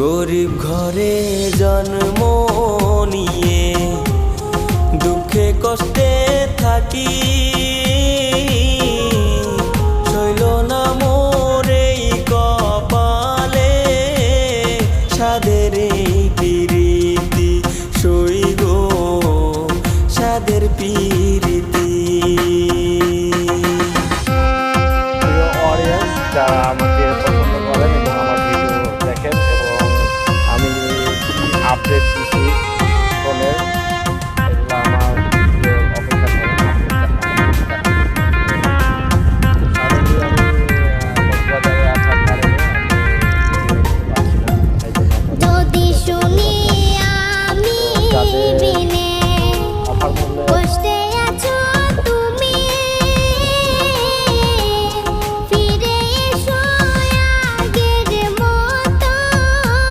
গরিব ঘরে জন্ম নিয়ে দুঃখে কষ্টে থাকি, শৈল না মোর এই কপালে সাদের এই পিরিতি, সইব সাদের পিরিতি। অডিয়েন্স যারা আমাকে পছন্দ করেন এবং আমার ভিডিও দেখেন, এবং আমি আপডেট দিচ্ছি ফোনের, এগুলো আমার ভিডিওর অপেক্ষা করেন। কক্সবাজারে আসার কারণে যদি শুনি আমি